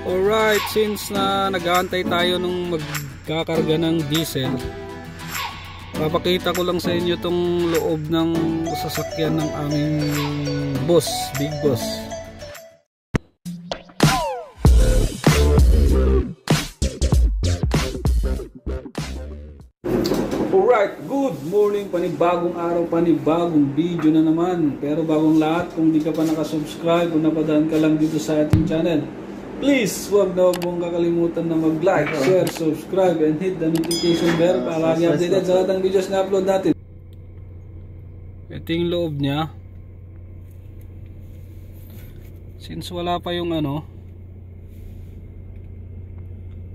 Alright, since na nag-aantay tayo nung magkakarga ng diesel, papakita ko lang sa inyo tong loob ng sasakyan ng aming boss, big boss. Alright, good morning, panibagong araw, panibagong video na naman. Pero bagong lahat, kung di ka pa nakasubscribe o napadaan ka lang dito sa ating channel, please huwag na huwag mong kakalimutan na mag-like, share, subscribe, and hit the notification bell para lagi updated sa lahat ng videos na upload natin. Ito yung loob niya. Since wala pa yung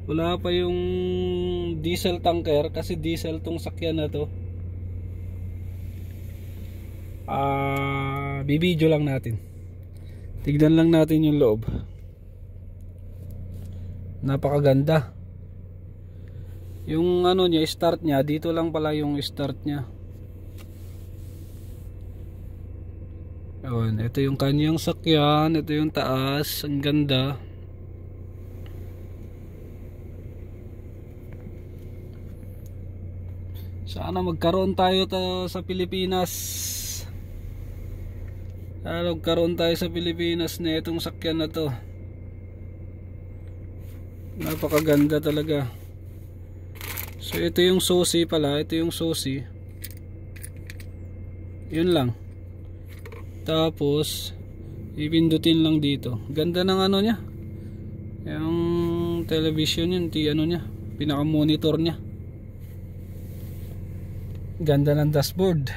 wala pa yung diesel tanker, kasi diesel tong sakyan na to. Bibidyo lang natin. Tignan lang natin yung loob. Napakaganda. Yung niya, start niya, dito lang pala yung start niya. Ayun, ito yung kanyang sakyan, ito yung taas, ang ganda. Sana magkaroon tayo sa Pilipinas. Sana magkaroon tayo sa Pilipinas na itong sakyan na to. Napakaganda talaga. So ito yung susi pala, ito yung susi. Yun lang. Tapos ipindutin lang dito. Ganda ng niya. Yung television yun, niya, pinaka monitor niya. Ganda ng dashboard.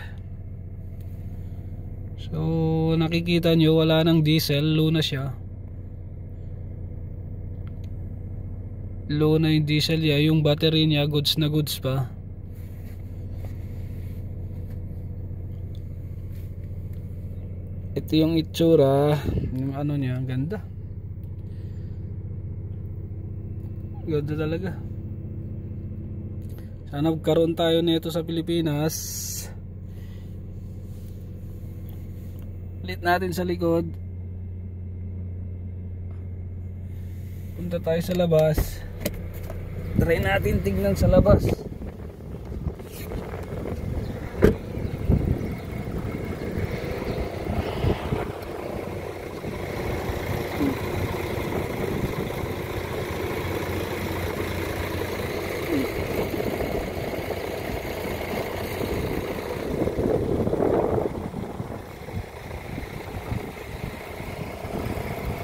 So nakikita nyo, wala ng diesel, low na siya. Low na yung diesel niya. Yung battery niya goods na goods pa. Ito yung itsura. Yung niya, ganda. Ganda talaga. Sana magkaroon tayo nito sa Pilipinas. Ulit natin sa likod. Punta tayo sa labas. Try natin tignan sa labas.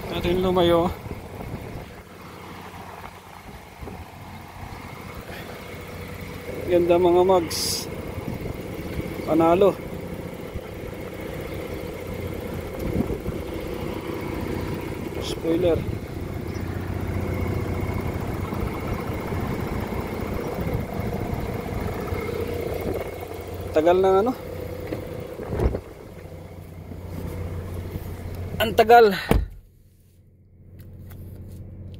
Natin lumayo. Ganda mga mags. Panalo. Spoiler. Tagal ng ang tagal.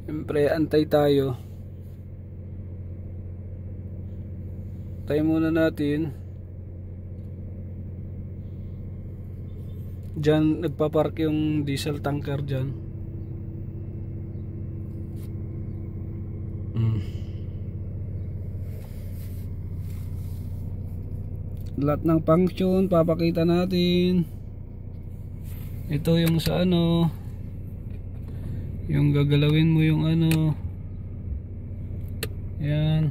Siyempre, antay tayo. Tayo muna natin. Diyan, nagpapark yung diesel tanker dyan. Lahat ng function, papakita natin. Ito yung sa yung gagalawin mo yung yan.